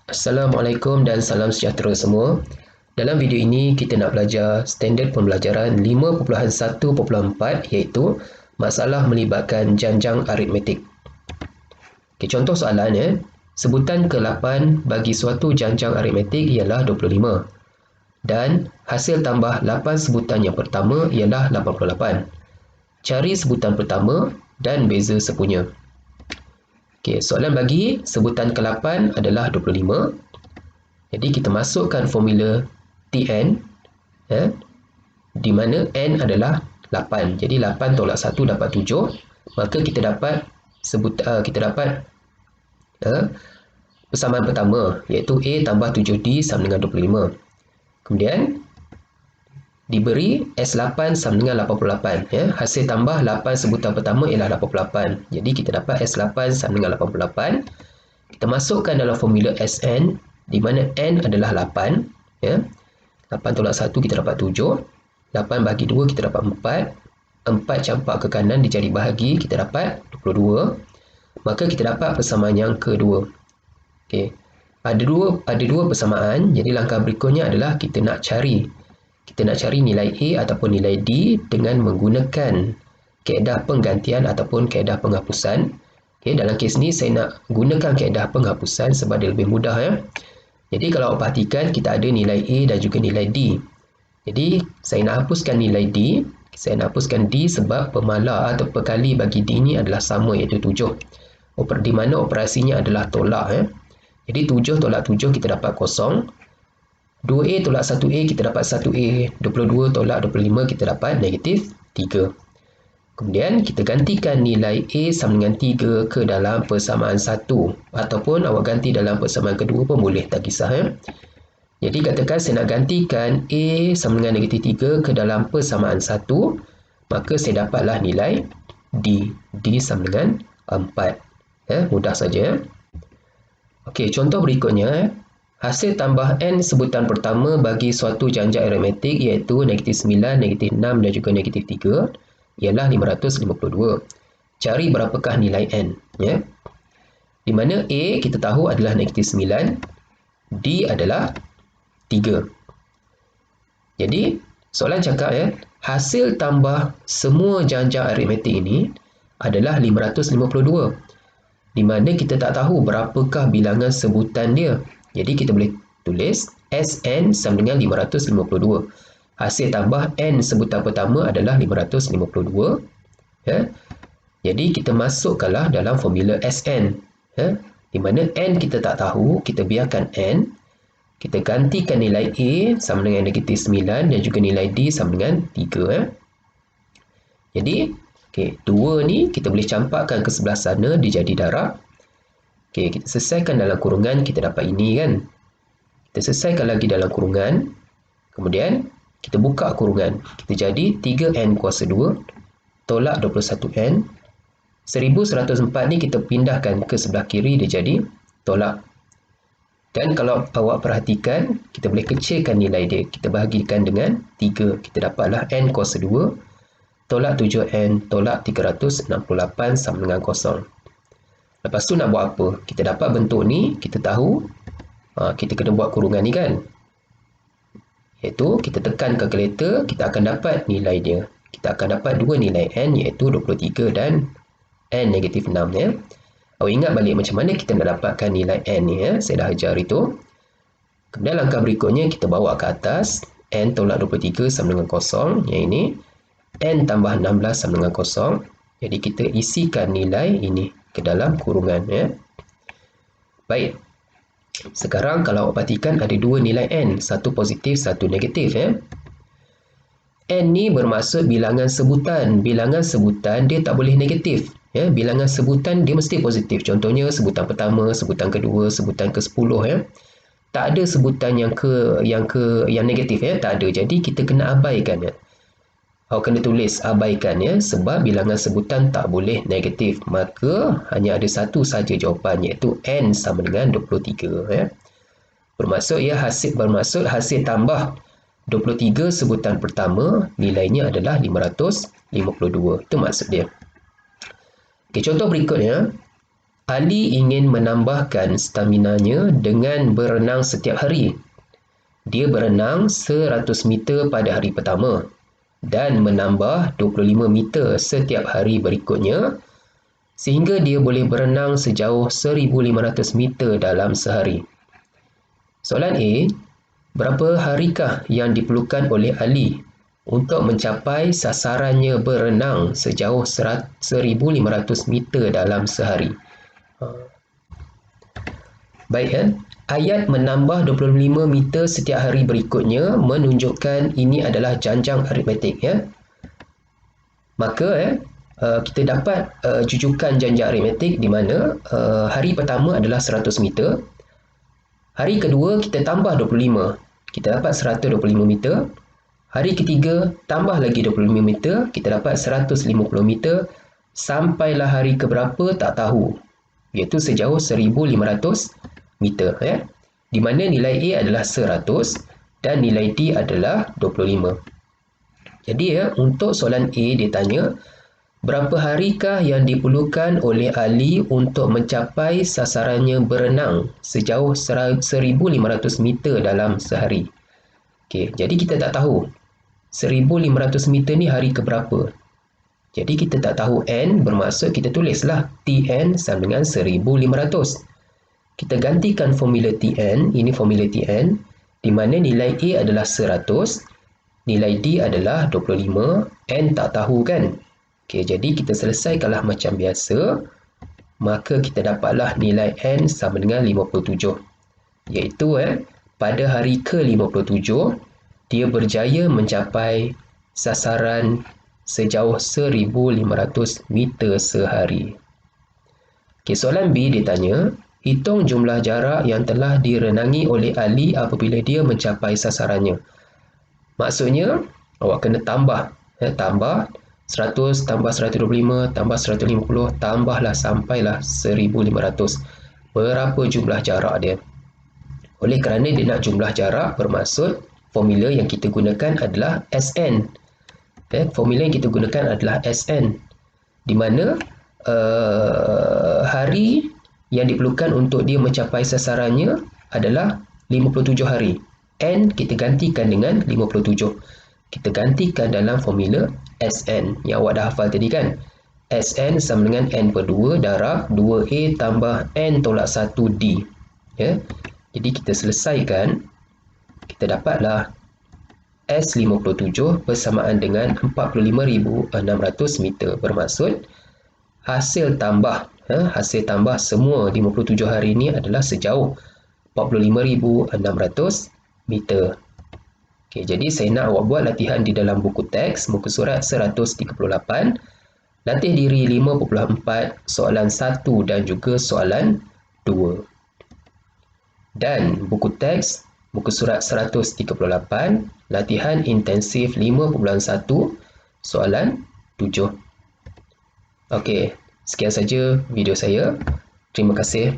Assalamualaikum dan salam sejahtera semua. Dalam video ini kita nak belajar standard pembelajaran 5.1.4 iaitu masalah melibatkan janjang aritmetik. Okay, contoh soalannya, sebutan ke-8 bagi suatu janjang aritmetik ialah 25 dan hasil tambah 8 sebutan yang pertama ialah 88. Cari sebutan pertama dan beza sepunya. Okay, soalan bagi sebutan ke-8 adalah 25. Jadi kita masukkan formula Tn di mana n adalah 8. Jadi 8 tolak 1 dapat 7. Maka kita dapat persamaan pertama iaitu A tambah 7D sama dengan 25. Kemudian diberi S8 sama dengan 88. Hasil tambah 8 sebutan pertama ialah 88. Jadi kita dapat S8 sama dengan 88. Kita masukkan dalam formula Sn di mana n adalah 8. 8 tolak 1 kita dapat 7. 8 bagi 2 kita dapat 4. 4 campak ke kanan dijadi bahagi kita dapat 22. Maka kita dapat persamaan yang kedua. Okey. Ada dua persamaan. Jadi langkah berikutnya adalah kita nak cari nilai A ataupun nilai D dengan menggunakan kaedah penggantian ataupun kaedah penghapusan. Okay, dalam kes ni saya nak gunakan kaedah penghapusan sebab dia lebih mudah. Jadi kalau awak perhatikan kita ada nilai A dan juga nilai D. Jadi saya nak hapuskan nilai D. Saya nak hapuskan D sebab pemala atau perkali bagi D ni adalah sama iaitu 7. Di mana operasinya adalah tolak. Jadi 7 tolak 7 kita dapat 0. 2A tolak 1A kita dapat 1A. 22 tolak 25 kita dapat negatif 3. Kemudian kita gantikan nilai A sama dengan 3 ke dalam persamaan 1. Ataupun awak ganti dalam persamaan kedua pun boleh, tak kisah. Jadi katakan saya nak gantikan A sama dengan negatif 3 ke dalam persamaan 1. Maka saya dapatlah nilai D. D sama dengan 4. Mudah saja. Okey, contoh berikutnya. Hasil tambah n sebutan pertama bagi suatu janjang aritmetik iaitu negatif 9, negatif 6 dan juga negatif 3 ialah 552. Cari berapakah nilai n. Di mana A kita tahu adalah negatif 9, D adalah 3. Jadi soalan cakap hasil tambah semua janjang aritmetik ini adalah 552. Di mana kita tak tahu berapakah bilangan sebutan dia. Jadi kita boleh tulis Sn sama dengan 552. Hasil tambah n sebutan pertama adalah 552. Jadi kita masukkanlah dalam formula Sn. Di mana n kita tak tahu, kita biarkan n. Kita gantikan nilai A sama dengan negatif 9 dan juga nilai D sama dengan 3. Jadi, 2 ni kita boleh campakkan ke sebelah sana, dia jadi darab. Kita selesaikan dalam kurungan, kita dapat ini kan. Kita selesaikan lagi dalam kurungan. Kemudian, kita buka kurungan. Kita jadi 3n kuasa 2 tolak 21n. 1104 ni kita pindahkan ke sebelah kiri, dia jadi tolak. Dan kalau awak perhatikan, kita boleh kecilkan nilai dia. Kita bahagikan dengan 3. Kita dapatlah n kuasa 2 tolak 7n tolak 368 sama dengan 0. Lepas tu nak buat apa? Kita dapat bentuk ni, kita tahu kita kena buat kurungan ni kan. Iaitu kita tekan kalkulator, kita akan dapat nilai dia. Kita akan dapat dua nilai n iaitu 23 dan n negatif 6. Awak ingat balik macam mana kita nak dapatkan nilai n ni. Saya dah ajar itu. Kemudian langkah berikutnya kita bawa ke atas. N tolak 23 sama dengan 0. Yang ini. N tambah 16 sama dengan 0. Jadi kita isikan nilai ini ke dalam kurungan. Baik. Sekarang kalau awak perhatikan ada dua nilai n. Satu positif, satu negatif. N ni bermaksud bilangan sebutan. Bilangan sebutan dia tak boleh negatif. Bilangan sebutan dia mesti positif. Contohnya sebutan pertama, sebutan kedua, sebutan ke-10. Tak ada sebutan yang negatif. Tak ada. Jadi kita kena abaikan. Awak kena tulis abaikan sebab bilangan sebutan tak boleh negatif. Maka hanya ada satu saja jawapan iaitu n sama dengan 23. Bermaksud hasil tambah 23 sebutan pertama nilainya adalah 552. Itu maksud dia. Okey, contoh berikutnya. Ali ingin menambahkan staminanya dengan berenang setiap hari. Dia berenang 100 meter pada hari pertama dan menambah 25 meter setiap hari berikutnya sehingga dia boleh berenang sejauh 1,500 meter dalam sehari. Soalan A, berapa harikah yang diperlukan oleh Ali untuk mencapai sasarannya berenang sejauh 1,500 meter dalam sehari? Baik, ayat menambah 25 meter setiap hari berikutnya menunjukkan ini adalah janjang aritmetik. Maka kita dapat jujukan janjang aritmetik di mana hari pertama adalah 100 meter. Hari kedua kita tambah 25. Kita dapat 125 meter. Hari ketiga tambah lagi 25 meter. Kita dapat 150 meter. Sampailah hari keberapa tak tahu. Iaitu sejauh 1,500 meter. Di mana nilai A adalah 100 dan nilai D adalah 25. Jadi untuk soalan A dia tanya, berapa harikah yang diperlukan oleh Ali untuk mencapai sasarannya berenang sejauh 1,500 meter dalam sehari? Okey, jadi kita tak tahu 1,500 meter ni hari keberapa. Jadi kita tak tahu N, bermaksud kita tulislah Tn sama dengan 1,500. Kita gantikan formula Tn, ini formula Tn, di mana nilai A adalah 100, nilai D adalah 25, N tak tahu kan. Okey, jadi kita selesaikanlah macam biasa, maka kita dapatlah nilai N sama dengan 57. Iaitu pada hari ke-57, dia berjaya mencapai sasaran sejauh 1,500 meter sehari. Okey, soalan B dia tanya, hitung jumlah jarak yang telah direnangi oleh Ali apabila dia mencapai sasarannya. Maksudnya, awak kena tambah. Tambah 100 tambah 125 tambah 150 tambahlah sampailah 1,500. Berapa jumlah jarak dia? Oleh kerana dia nak jumlah jarak, bermaksud formula yang kita gunakan adalah Sn. Formula yang kita gunakan adalah Sn, di mana hari yang diperlukan untuk dia mencapai sasarannya adalah 57 hari. N kita gantikan dengan 57. Kita gantikan dalam formula Sn yang awak dah hafal tadi kan. Sn sama dengan N per 2 darab 2A tambah N tolak 1D. Jadi kita selesaikan, kita dapatlah S57 bersamaan dengan 45,600 meter. Bermaksud hasil tambah semua 57 hari ini adalah sejauh 45,600 meter. Okey, jadi saya nak awak buat latihan di dalam buku teks muka surat 138. Latih diri 5.4 soalan 1 dan juga soalan 2. Dan buku teks muka surat 138, latihan intensif 5.1 soalan 7. Okey, sekian saja video saya. Terima kasih.